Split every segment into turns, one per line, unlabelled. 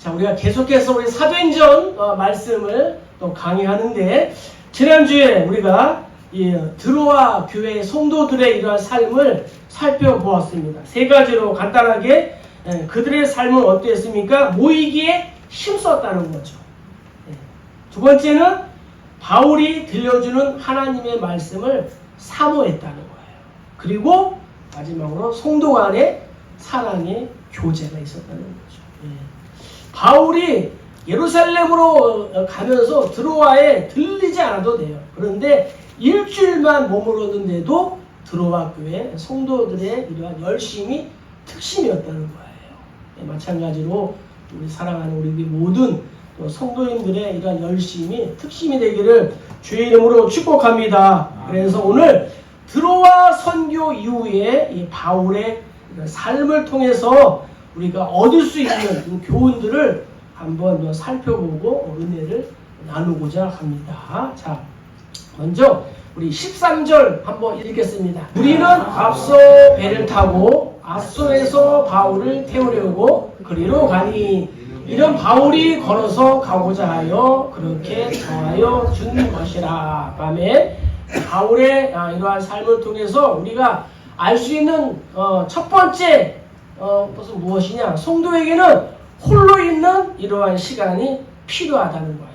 자, 우리가 계속해서 우리 사도행전 말씀을 또 강의하는데, 지난주에 우리가 이 드로아 교회 성도들의 이러한 삶을 살펴보았습니다. 세 가지로 간단하게 그들의 삶은 어땠습니까? 모이기에 힘썼다는 거죠. 두 번째는 바울이 들려주는 하나님의 말씀을 사모했다는 거예요. 그리고 마지막으로 성도 간의 사랑의 교제가 있었다는 거죠. 바울이 예루살렘으로 가면서 드로아에 들리지 않아도 돼요. 그런데 일주일만 머물렀는데도 드로아 교회 성도들의 이러한 열심이 특심이었다는 거예요. 마찬가지로 우리 사랑하는 우리 모든 성도님들의 이러한 열심이 특심이 되기를 주의 이름으로 축복합니다. 그래서 오늘 드로아 선교 이후에 이 바울의 삶을 통해서 우리가 얻을 수 있는 교훈들을 한번 살펴보고 은혜를 나누고자 합니다. 자, 먼저 우리 13절 한번 읽겠습니다. 우리는 앞서 배를 타고 앗솔에서 바울을 태우려고 그리로 가니 이런 바울이 걸어서 가고자 하여 그렇게 정하여 준 것이라. 아멘. 바울의 이러한 삶을 통해서 우리가 알 수 있는 첫 번째 것은 무엇이냐? 성도에게는 홀로 있는 이러한 시간이 필요하다는 거예요.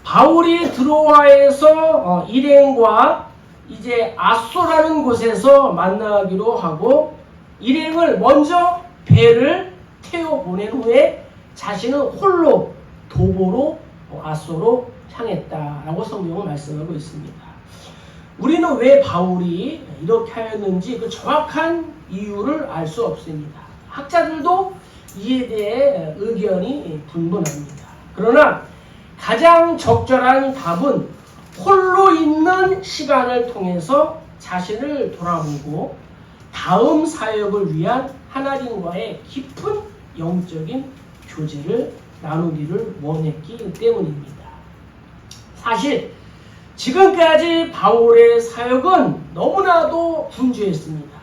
바울이 드로아에서 일행과 이제 앗소라는 곳에서 만나기로 하고 일행을 먼저 배를 태워 보낸 후에 자신은 홀로 도보로 앗소로 향했다라고 성경은 말씀하고 있습니다. 우리는 왜 바울이 이렇게 하였는지 그 정확한 이유를 알 수 없습니다. 학자들도 이에 대해 의견이 분분합니다. 그러나 가장 적절한 답은 홀로 있는 시간을 통해서 자신을 돌아보고 다음 사역을 위한 하나님과의 깊은 영적인 교제를 나누기를 원했기 때문입니다. 사실 지금까지 바울의 사역은 너무나도 분주했습니다.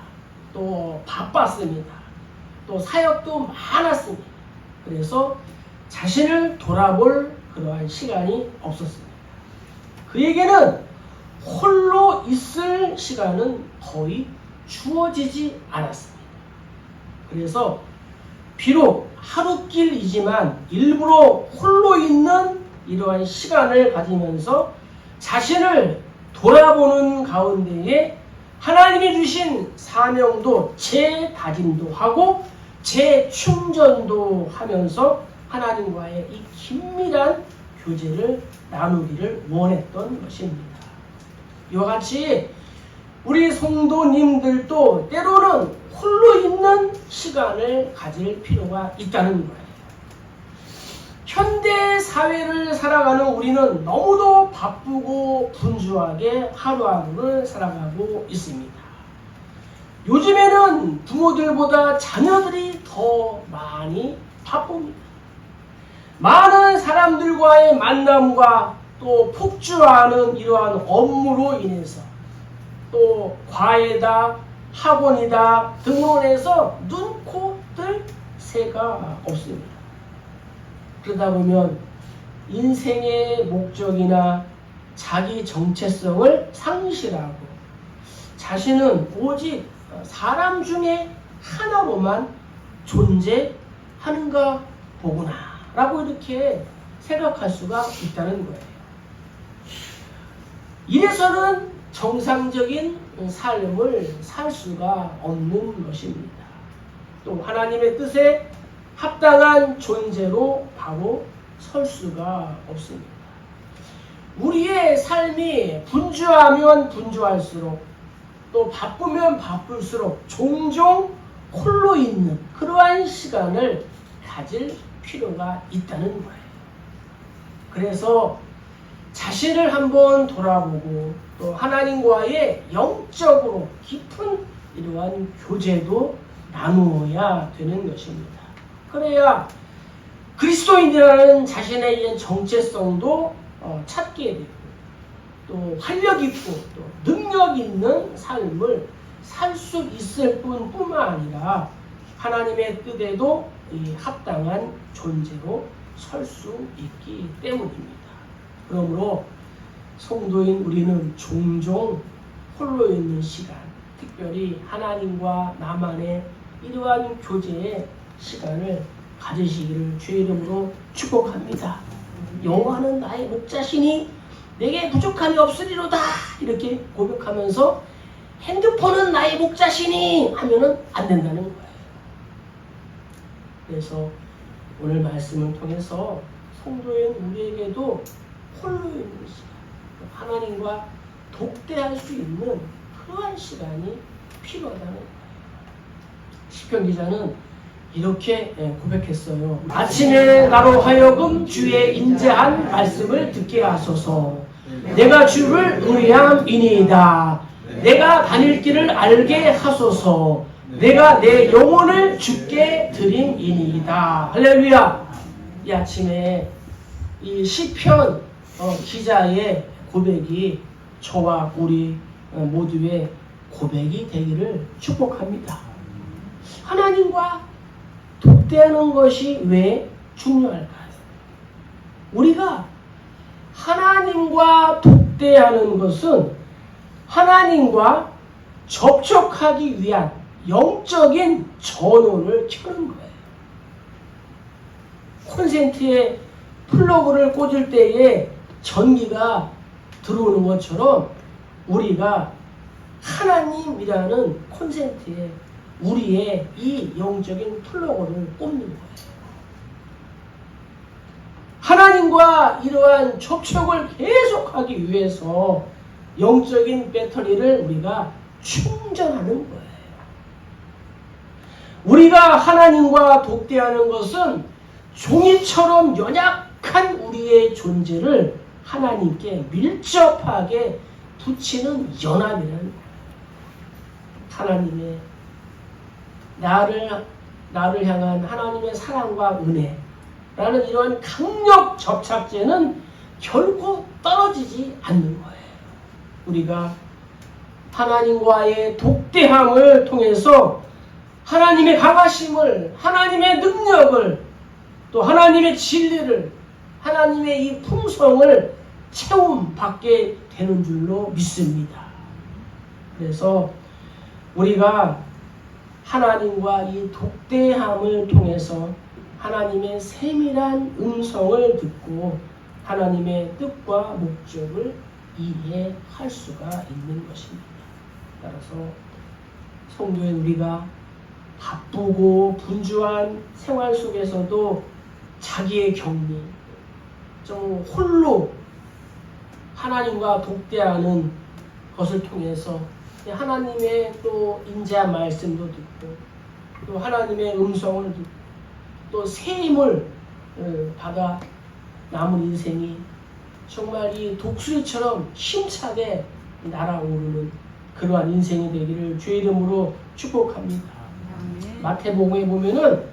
또 바빴습니다. 또 사역도 많았습니다. 그래서 자신을 돌아볼 그러한 시간이 없었습니다. 그에게는 홀로 있을 시간은 거의 주어지지 않았습니다. 그래서 비록 하루길이지만 일부러 홀로 있는 이러한 시간을 가지면서 자신을 돌아보는 가운데에 하나님이 주신 사명도 재다짐도 하고 재충전도 하면서 하나님과의 이 긴밀한 교제를 나누기를 원했던 것입니다. 이와 같이 우리 성도님들도 때로는 홀로 있는 시간을 가질 필요가 있다는 거예요. 현대 사회를 살아가는 우리는 너무도 바쁘고 분주하게 하루하루를 살아가고 있습니다. 요즘에는 부모들보다 자녀들이 더 많이 바쁩니다. 많은 사람들과의 만남과 또 폭주하는 이러한 업무로 인해서 또 과외다, 학원이다 등원해서 눈, 코, 뜰 새가 없습니다. 그러다 보면 인생의 목적이나 자기 정체성을 상실하고 자신은 오직 사람 중에 하나로만 존재하는가 보구나 라고 이렇게 생각할 수가 있다는 거예요. 이래서는 정상적인 삶을 살 수가 없는 것입니다. 또 하나님의 뜻에 합당한 존재로 바로 설 수가 없습니다. 우리의 삶이 분주하면 분주할수록 또 바쁘면 바쁠수록 종종 홀로 있는 그러한 시간을 가질 필요가 있다는 거예요. 그래서 자신을 한번 돌아보고 또 하나님과의 영적으로 깊은 이러한 교제도 나누어야 되는 것입니다. 그래야 그리스도인이라는 자신의 이런 정체성도 찾게 되고 또 활력 있고 또 능력 있는 삶을 살 수 있을 뿐만 아니라 하나님의 뜻에도 이 합당한 존재로 설 수 있기 때문입니다. 그러므로 성도인 우리는 종종 홀로 있는 시간, 특별히 하나님과 나만의 이러한 교제의 시간을 가지시기를 주의 이름으로 축복합니다. 여호와는 나의 목자시니 내게 부족함이 없으리로다 이렇게 고백하면서 핸드폰은 나의 목자시니 하면은 안 된다는 거예요. 그래서 오늘 말씀을 통해서 성도인 우리에게도 홀로 있는 시간, 하나님과 독대할 수 있는 그러한 시간이 필요하다는 거예요. 시편 기자는 이렇게 고백했어요. 아침에 나로 하여금 주의 인자한 말씀을 듣게 하소서. 내가 주를 의뢰함이니이다. 내가 다닐 길을 알게 하소서. 내가 내 영혼을 주께 드림이니이다. 할렐루야. 이 아침에 이 시편 기자의 고백이 저와 우리 모두의 고백이 되기를 축복합니다. 하나님과 독대하는 것이 왜 중요할까요? 우리가 하나님과 독대하는 것은 하나님과 접촉하기 위한 영적인 전원을 켜는 거예요. 콘센트에 플러그를 꽂을 때에 전기가 들어오는 것처럼 우리가 하나님이라는 콘센트에 우리의 이 영적인 플러그를 꽂는 거예요. 하나님과 이러한 접촉을 계속하기 위해서 영적인 배터리를 우리가 충전하는 거예요. 우리가 하나님과 독대하는 것은 종이처럼 연약한 우리의 존재를 하나님께 밀접하게 붙이는 연합이라는 거예요. 하나님의 나를 향한 하나님의 사랑과 은혜라는 이러한 강력 접착제는 결코 떨어지지 않는 거예요. 우리가 하나님과의 독대함을 통해서 하나님의 강하심을, 하나님의 능력을, 또 하나님의 진리를, 하나님의 이 풍성을 체험받게 되는 줄로 믿습니다. 그래서 우리가 하나님과 이 독대함을 통해서 하나님의 세밀한 음성을 듣고 하나님의 뜻과 목적을 이해할 수가 있는 것입니다. 따라서 성도인 우리가 바쁘고 분주한 생활 속에서도 자기의 격리, 좀 홀로 하나님과 독대하는 것을 통해서 하나님의 또 인자한 말씀도 듣고 또 하나님의 음성을 듣고 또 새 힘을 받아 남은 인생이 정말 이 독수리처럼 힘차게 날아오르는 그러한 인생이 되기를 주의 이름으로 축복합니다. 마태복음에 보면은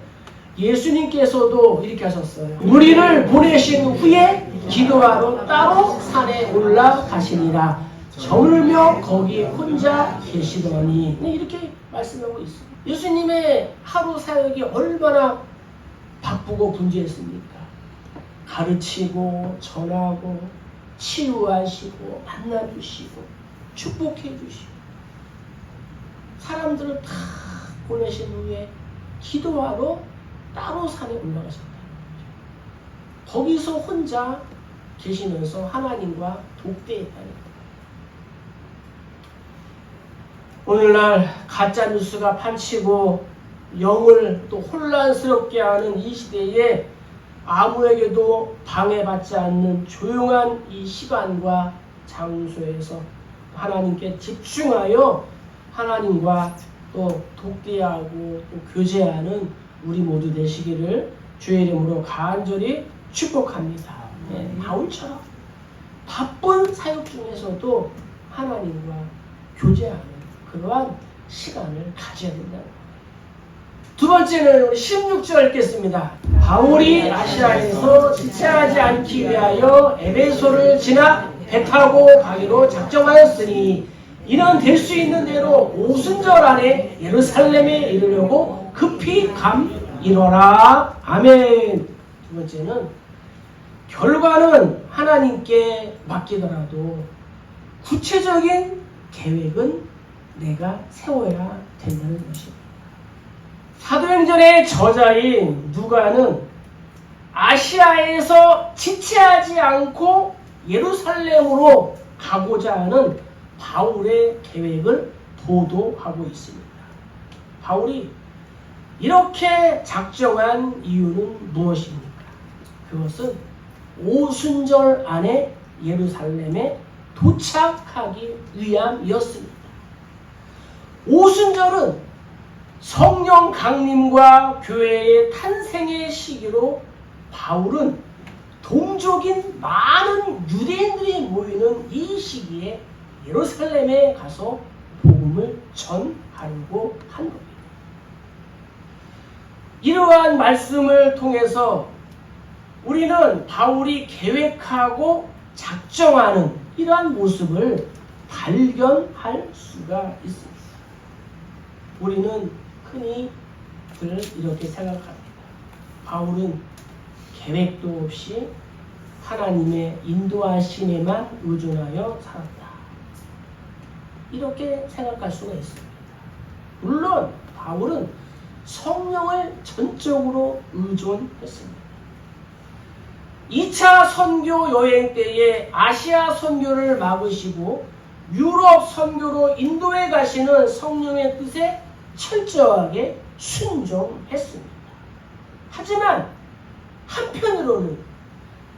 예수님께서도 이렇게 하셨어요. 우리를 보내신 후에 기도하러 따로 산에 올라가시니라. 저물며 거기 혼자 계시더니 이렇게 말씀하고 있어요. 예수님의 하루 사역이 얼마나 바쁘고 분주했습니까? 가르치고 전하고 치유하시고 만나주시고 축복해주시고 사람들을 다 보내신 후에 기도하러 따로 산에 올라가셨다. 거기서 혼자 계시면서 하나님과 독대했다는 거예요. 오늘날 가짜뉴스가 판치고 영을 또 혼란스럽게 하는 이 시대에 아무에게도 방해받지 않는 조용한 이 시간과 장소에서 하나님께 집중하여 하나님과 또 독대하고 또 교제하는 우리 모두 되시기를 주의 이름으로 간절히 축복합니다. 네, 바울처럼 바쁜 사역 중에서도 하나님과 교제하는 그러한 시간을 가져야 된다는 거예요. 두 번째는 16절 읽겠습니다. 바울이 아시아에서 지체하지 않기 위하여 에베소를 지나 배 타고 가기로 작정하였으니 이는 될 수 있는 대로 오순절 안에 예루살렘에 이르려고 급히 감 이뤄라. 아멘. 두 번째는 결과는 하나님께 맡기더라도 구체적인 계획은 내가 세워야 된다는 것입니다. 사도행전의 저자인 누가는 아시아에서 지체하지 않고 예루살렘으로 가고자 하는 바울의 계획을 보도하고 있습니다. 바울이 이렇게 작정한 이유는 무엇입니까? 그것은 오순절 안에 예루살렘에 도착하기 위함이었습니다. 오순절은 성령 강림과 교회의 탄생의 시기로 바울은 동족인 많은 유대인들이 모이는 이 시기에 예루살렘에 가서 복음을 전하려고 한 겁니다. 이러한 말씀을 통해서 우리는 바울이 계획하고 작정하는 이러한 모습을 발견할 수가 있습니다. 우리는 흔히 이렇게 생각합니다. 바울은 계획도 없이 하나님의 인도하심에만 의존하여 살았다. 이렇게 생각할 수가 있습니다. 물론 바울은 성령을 전적으로 의존했습니다. 2차 선교 여행 때에 아시아 선교를 막으시고 유럽 선교로 인도에 가시는 성령의 뜻에 철저하게 순종했습니다. 하지만 한편으로는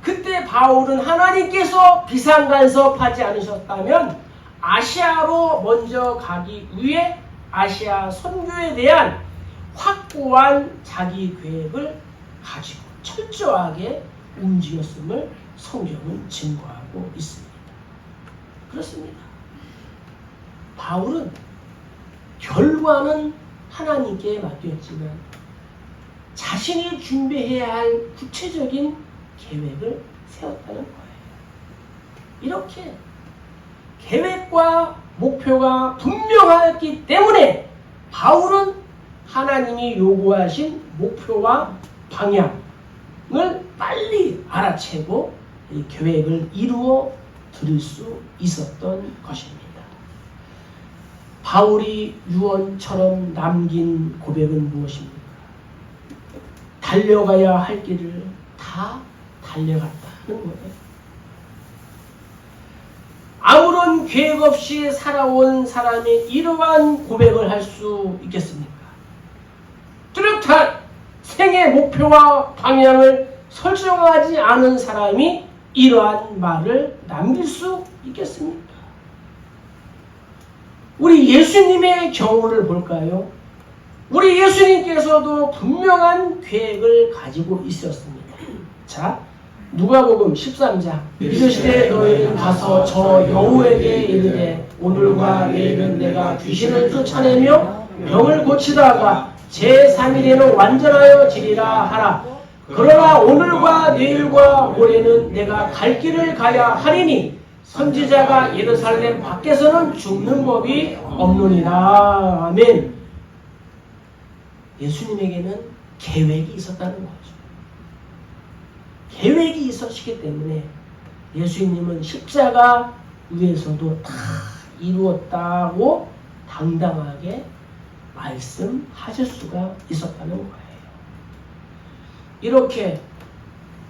그때 바울은 하나님께서 비상간섭하지 않으셨다면 아시아로 먼저 가기 위해 아시아 선교에 대한 확고한 자기 계획을 가지고 철저하게 움직였음을 성경은 증거하고 있습니다. 그렇습니다. 바울은 결과는 하나님께 맡겼지만 자신이 준비해야 할 구체적인 계획을 세웠다는 거예요. 이렇게 계획과 목표가 분명하기 때문에 바울은 하나님이 요구하신 목표와 방향을 빨리 알아채고 이 계획을 이루어 드릴 수 있었던 것입니다. 바울이 유언처럼 남긴 고백은 무엇입니까? 달려가야 할 길을 다 달려갔다는 거예요. 아무런 계획 없이 살아온 사람이 이러한 고백을 할 수 있겠습니까? 뚜렷한 생애 목표와 방향을 설정하지 않은 사람이 이러한 말을 남길 수 있겠습니까? 우리 예수님의 경우를 볼까요? 우리 예수님께서도 분명한 계획을 가지고 있었습니다. 자, 누가복음 13장 이르시되 너희는 가서 저 여우에게 이르되 오늘과 내일은 내가 귀신을 쫓아내며 병을 고치다가 제3일에는 완전하여 지리라 하라. 그러나 오늘과 내일과 모레는 내가 갈 길을 가야 하리니 선지자가 예루살렘 밖에서는 죽는 법이 없느니라. 아멘. 예수님에게는 계획이 있었다는 거죠. 계획이 있으시기 때문에 예수님은 십자가 위에서도 다 이루었다고 당당하게 말씀하실 수가 있었다는 거예요. 이렇게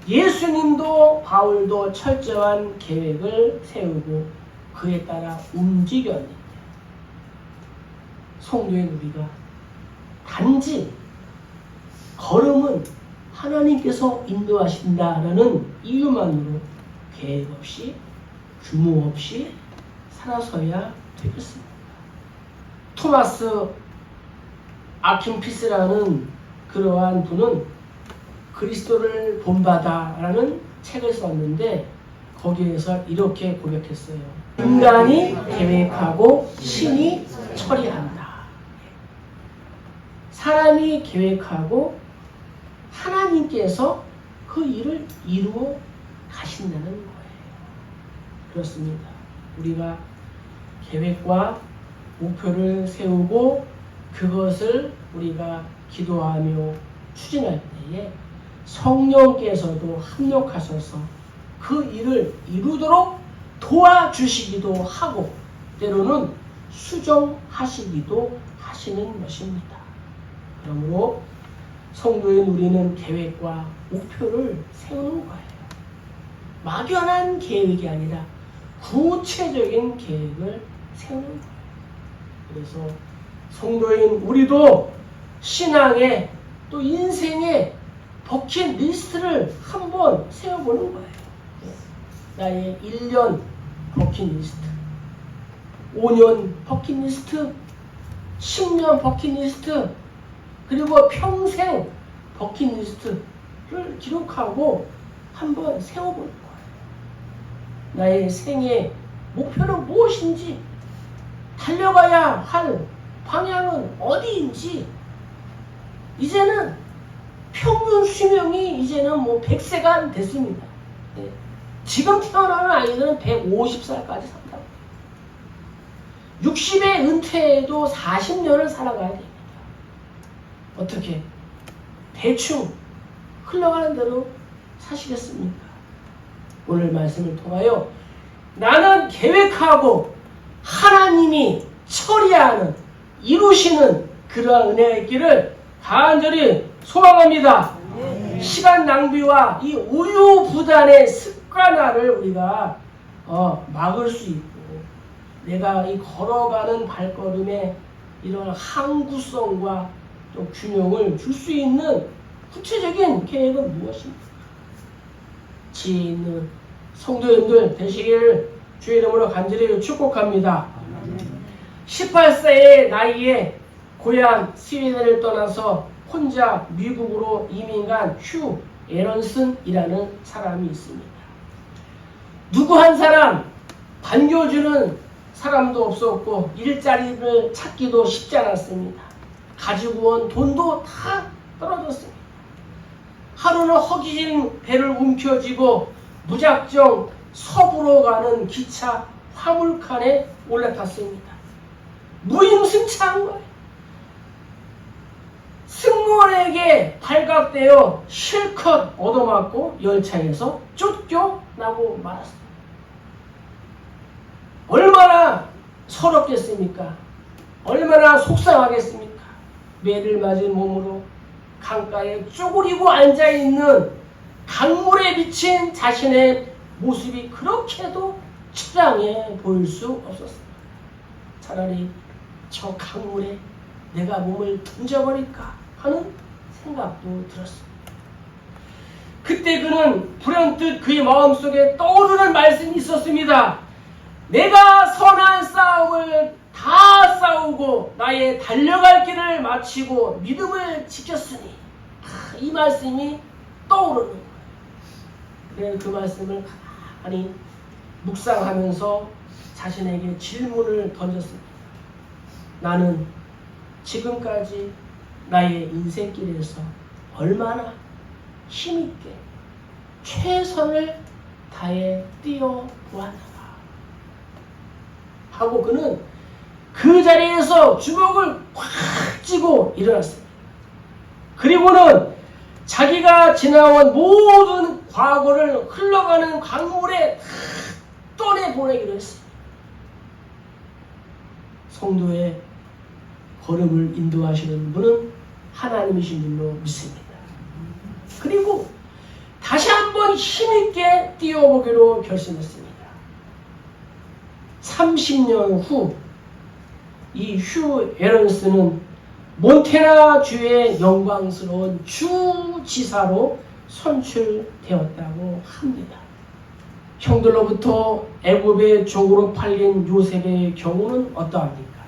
예수님도 바울도 철저한 계획을 세우고 그에 따라 움직였는데 성도인 우리가 단지 걸음은 하나님께서 인도하신다라는 이유만으로 계획 없이 규모 없이 살아서야 되겠습니다. 토마스 아킨피스라는 그러한 분은 그리스도를 본받아라는 책을 썼는데 거기에서 이렇게 고백했어요. 인간이 계획하고 신이 처리한다. 사람이 계획하고 하나님께서 그 일을 이루어 가신다는 거예요. 그렇습니다. 우리가 계획과 목표를 세우고 그것을 우리가 기도하며 추진할 때에 성령께서도 합력하셔서 그 일을 이루도록 도와주시기도 하고 때로는 수정하시기도 하시는 것입니다. 그러므로 성도인 우리는 계획과 목표를 세우는 거예요. 막연한 계획이 아니라 구체적인 계획을 세우는 거예요. 그래서 성도인 우리도 신앙의 또 인생의 버킷리스트를 한번 세워보는 거예요. 나의 1년 버킷리스트, 5년 버킷리스트, 10년 버킷리스트, 그리고 평생 버킷리스트를 기록하고 한번 세워보는 거예요. 나의 생애 목표는 무엇인지, 달려가야 할 방향은 어디인지, 이제는 평균 수명이 이제는 100세가 됐습니다. 네. 지금 태어나는 아이들은 150살까지 산다고. 60에 은퇴해도 40년을 살아가야 됩니다. 어떻게? 대충 흘러가는 대로 사시겠습니까? 오늘 말씀을 통하여 나는 계획하고 하나님이 처리하는, 이루시는 그러한 은혜가 있기를 간절히 소망합니다. 시간 낭비와 이 우유부단의 습관화를 우리가 막을 수 있고, 내가 이 걸어가는 발걸음에 이런 항구성과 또 균형을 줄 수 있는 구체적인 계획은 무엇입니까? 지혜 있는 성도님들 되시길 주의 이름으로 간절히 축복합니다. 18세의 나이에 고향 스웨덴을 떠나서 혼자 미국으로 이민 간 휴 에런슨이라는 사람이 있습니다. 누구 한 사람 반겨주는 사람도 없었고 일자리를 찾기도 쉽지 않았습니다. 가지고 온 돈도 다 떨어졌습니다. 하루는 허기진 배를 움켜쥐고 무작정 서부로 가는 기차 화물칸에 올라탔습니다. 무임승차한 거예요. 승무원에게 발각되어 실컷 얻어맞고 열차에서 쫓겨나고 말았습니다. 얼마나 서럽겠습니까? 얼마나 속상하겠습니까? 매를 맞은 몸으로 강가에 쪼그리고 앉아있는 강물에 비친 자신의 모습이 그렇게도 처량해 보일 수 없었습니다. 차라리 저 강물에 내가 몸을 던져버릴까 하는 생각도 들었습니다. 그때 그는 불현듯 그의 마음속에 떠오르는 말씀이 있었습니다. 내가 선한 싸움을 다 싸우고 나의 달려갈 길을 마치고 믿음을 지켰으니, 이 말씀이 떠오르는 거예요. 그래서 그 말씀을 가만히 묵상하면서 자신에게 질문을 던졌습니다. 나는 지금까지 나의 인생길에서 얼마나 힘있게 최선을 다해 뛰어보았나 하고 그는 그 자리에서 주먹을 꽉 쥐고 일어났습니다. 그리고는 자기가 지나온 모든 과거를 흘러가는 강물에 떠내보내기로 했습니다. 성도의 걸음을 인도하시는 분은 하나님이신 줄로 믿습니다. 그리고 다시 한번 힘있게 뛰어보기로 결심했습니다. 30년 후 이 휴 에런스는 몬테나 주의 영광스러운 주지사로 선출되었다고 합니다. 형들로부터 애굽의 종으로 팔린 요셉의 경우는 어떠합니까?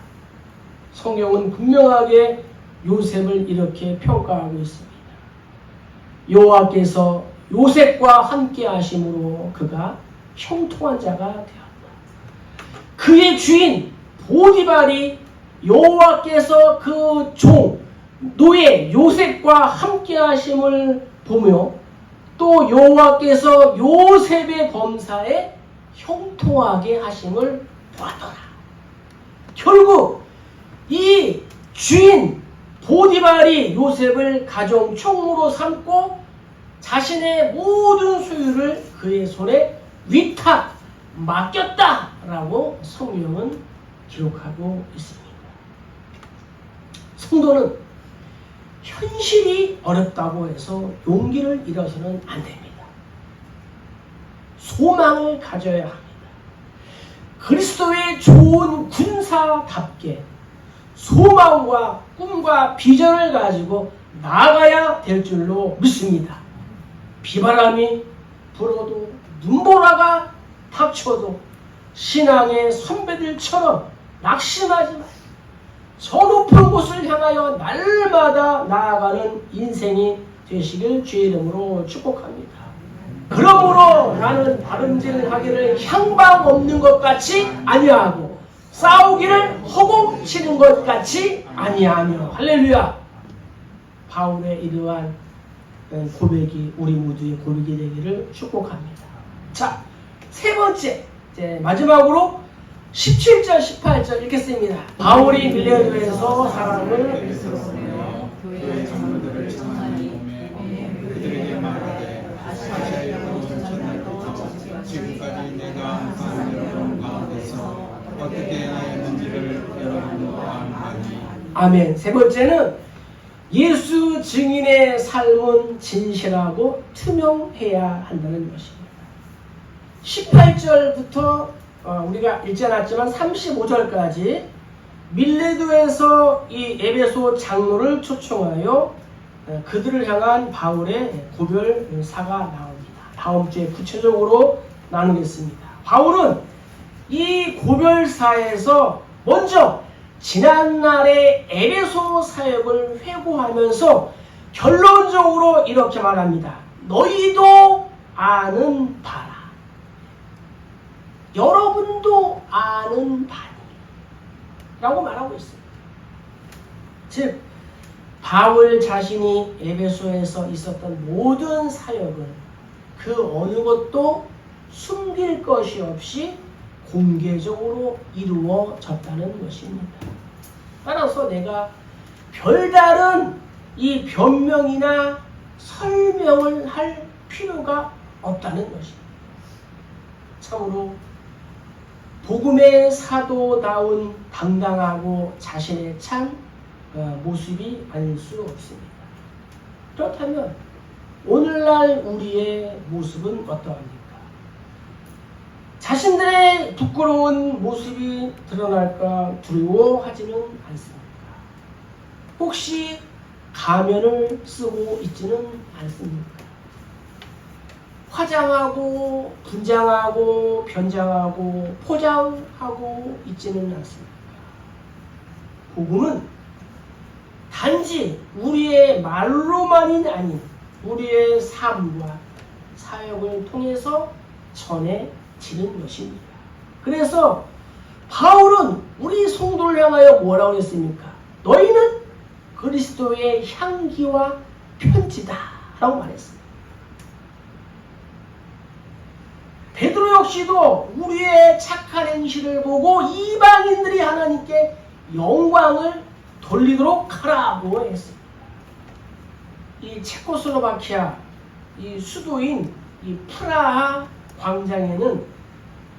성경은 분명하게 요셉을 이렇게 평가하고 있습니다. 여호와께서 요셉과 함께 하심으로 그가 형통한 자가 되었다. 그의 주인 보디발이 여호와께서 그 종 노예 요셉과 함께 하심을 보며 또 여호와께서 요셉의 범사에 형통하게 하심을 보았더라. 결국 이 주인 보디발이 요셉을 가정 총무로 삼고 자신의 모든 소유를 그의 손에 위탁 맡겼다라고 성경은 기록하고 있습니다. 성도는 현실이 어렵다고 해서 용기를 잃어서는 안 됩니다. 소망을 가져야 합니다. 그리스도의 좋은 군사답게 소망과 꿈과 비전을 가지고 나아가야 될 줄로 믿습니다. 비바람이 불어도 눈보라가 닥쳐도 신앙의 선배들처럼 낙심하지 마세요. 저 높은 곳을 향하여 날마다 나아가는 인생이 되시길 주의 이름으로 축복합니다. 그러므로 나는 바른질하기를 향방 없는 것 같이 아니하고 싸우기를 허공치는 것 같이 아니하며 할렐루야. 바울의 이러한 고백이 우리 모두의 고백이 되기를 축복합니다. 자, 세 번째, 이제 마지막으로 17절 18절 읽겠습니다. 바울이 밀레도에서 사람을
교회의 장로들을 청하니 그들에게 말하되 아시아에로 전전도 지금까지 내가 한 여러분 가운데서 어떻게 행하였는지를 여러분도 아노니.
아멘. 세 번째는 예수 증인의 삶은 진실하고 투명해야 한다는 것입니다. 18절부터 우리가 읽지 않았지만 35절까지 밀레도에서 이 에베소 장로를 초청하여 그들을 향한 바울의 고별사가 나옵니다. 다음 주에 구체적으로 나누겠습니다. 바울은 이 고별사에서 먼저 지난날의 에베소 사역을 회고하면서 결론적으로 이렇게 말합니다. 너희도 아는 바라. 여러분도 아는 바니 라고 말하고 있습니다. 즉 바울 자신이 에베소에서 있었던 모든 사역을 그 어느 것도 숨길 것이 없이 공개적으로 이루어졌다는 것입니다. 따라서 내가 별다른 이 변명이나 설명을 할 필요가 없다는 것입니다. 참으로 복음의 사도다운 당당하고 자신의 찬 모습이 아닐 수 없습니다. 그렇다면 오늘날 우리의 모습은 어떠합니까? 자신들의 부끄러운 모습이 드러날까 두려워하지는 않습니까? 혹시 가면을 쓰고 있지는 않습니까? 화장하고 분장하고 변장하고 포장하고 있지는 않습니까? 복음은 단지 우리의 말로만이 아닌 우리의 삶과 사역을 통해서 전해지는 것입니다. 그래서 바울은 우리 성도를 향하여 뭐라고 했습니까? 너희는 그리스도의 향기와 편지다 라고 말했습니다. 베드로 역시도 우리의 착한 행실을 보고 이방인들이 하나님께 영광을 돌리도록 하라고 했습니다. 이 체코슬로바키아 이 수도인 이 프라하 광장에는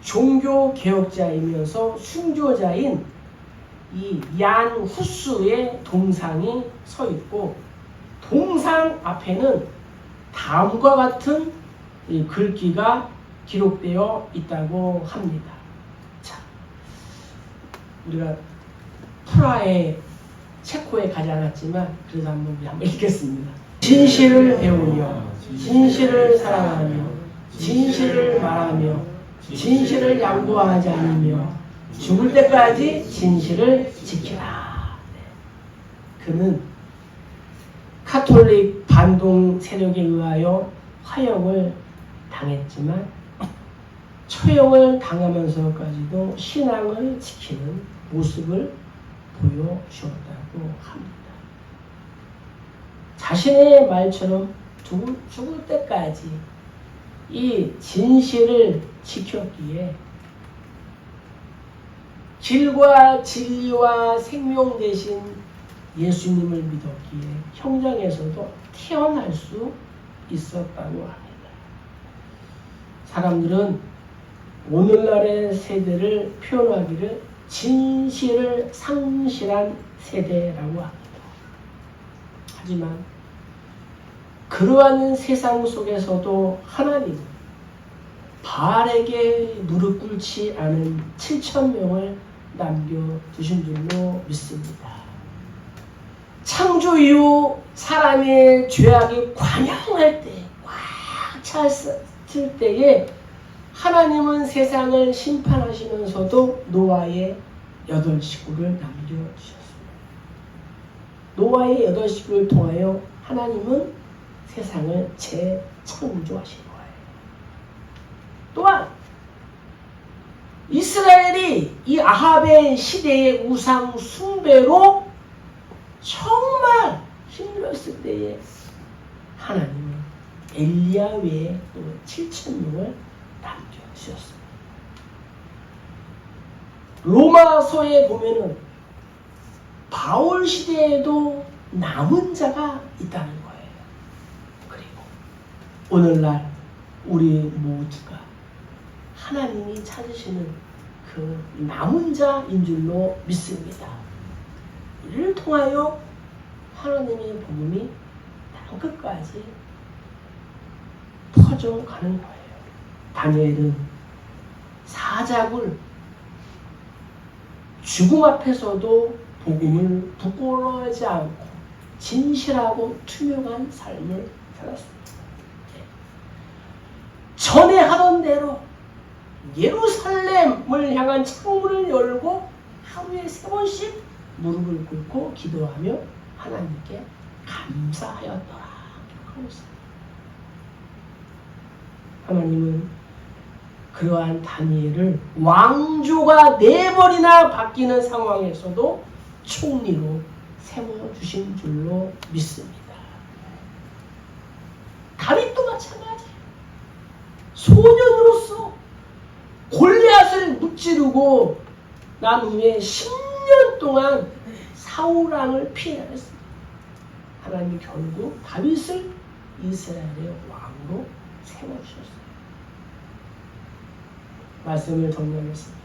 종교 개혁자이면서 순교자인 이 얀 후스의 동상이 서 있고 동상 앞에는 다음과 같은 이 글귀가 기록되어 있다고 합니다. 자, 우리가 프라하에 체코에 가지 않았지만 그래도 한번 읽겠습니다. 진실을 배우며 진실을 사랑하며 진실을 말하며 진실을 양보하지 않으며 죽을 때까지 진실을 지키라. 그는 카톨릭 반동 세력에 의하여 화형을 당했지만 처형을 당하면서까지도 신앙을 지키는 모습을 보여주었다고 합니다. 자신의 말처럼 죽을 때까지 이 진실을 지켰기에 길과 진리와 생명 대신 예수님을 믿었기에 현장에서도 태어날 수 있었다고 합니다. 사람들은 오늘날의 세대를 표현하기를 진실을 상실한 세대라고 합니다. 하지만 그러한 세상 속에서도 하나님은 바알에게 무릎 꿇지 않은 7,000명을 남겨두신 줄로 믿습니다. 창조 이후 사람의 죄악이 관영할 때, 꽉 찼을 때에 하나님은 세상을 심판하시면서도 노아의 8식구를 남겨주셨습니다. 노아의 8식구를 통하여 하나님은 세상을 재창조하신 거예요. 또한 이스라엘이 이 아합의 시대의 우상 숭배로 정말 힘들었을 때에 하나님은 엘리야 외에 또 7,000명을 남겨주셨습니다. 로마서에 보면은 바울 시대에도 남은 자가 있다는 거예요. 그리고 오늘날 우리 모두가 하나님이 찾으시는 그 남은 자인 줄로 믿습니다. 이를 통하여 하나님의 복음이 땅끝까지 퍼져가는 거예요. 다니엘은 사자굴 죽음 앞에서도 복음을 부끄러워하지 않고 진실하고 투명한 삶을 살았습니다. 전에 하던 대로 예루살렘을 향한 창문을 열고 하루에 3번씩 무릎을 꿇고 기도하며 하나님께 감사하였더라 하고 있습니다. 하나님은 그러한 다니엘을 왕조가 4번이나 바뀌는 상황에서도 총리로 세워주신 줄로 믿습니다. 다윗도 마찬가지예요. 소년으로서 골리앗을 무찌르고 난 후에 10년 동안 사울왕을 피해냈습니다. 하나님이 결국 다윗을 이스라엘의 왕으로 세워주셨어요. 말씀을 정리하겠습니다.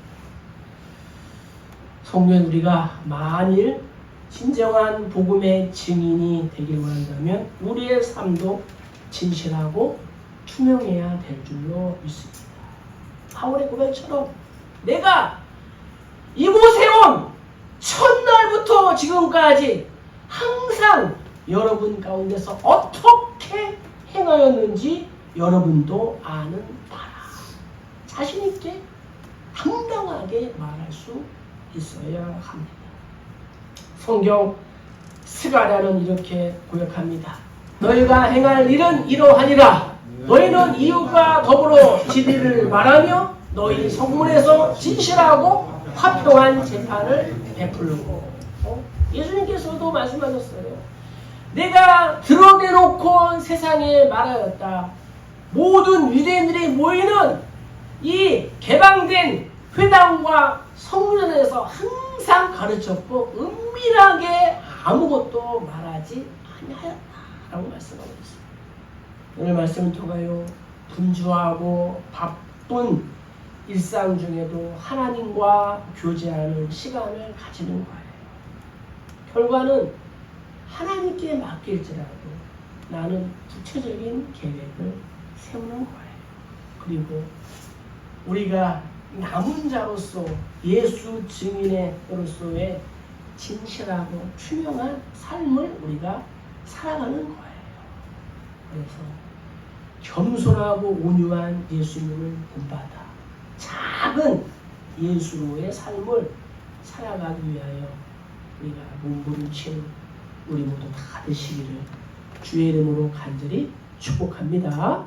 성도인 우리가 만일 진정한 복음의 증인이 되길 원한다면 우리의 삶도 진실하고 투명해야 될 줄로 믿습니다. 바울의 고백처럼 내가 이곳에 온 첫날부터 지금까지 항상 여러분 가운데서 어떻게 행하였는지 여러분도 아는 바라. 자신있게 당당하게 말할 수 있어야 합니다. 성경 스가랴는 이렇게 고백합니다. 너희가 행할 일은 이러하니라. 너희는 이웃과 더불어 진리를 말하며 너희 성문에서 진실하고 화평한 재판을 베풀고. 예수님께서도 말씀하셨어요. 내가 드러내놓고 세상에 말하였다. 모든 유대인들이 모이는 이 개방된 회당과 성전에서 항상 가르쳤고 은밀하게 아무것도 말하지 아니하였다라고 말씀하고 있습니다. 오늘 말씀을 통하여 분주하고 바쁜 일상 중에도 하나님과 교제하는 시간을 가지는 거예요. 결과는 하나님께 맡길지라도 나는 구체적인 계획을 세우는 거예요. 그리고 우리가 남은 자로서 예수 증인으로서의 진실하고 투명한 삶을 우리가 살아가는 거예요. 그래서 겸손하고 온유한 예수님을 본받아 작은 예수로의 삶을 살아가기 위하여 우리가 몸부림치는 우리 모두 다 되시기를 주의 이름으로 간절히 축복합니다.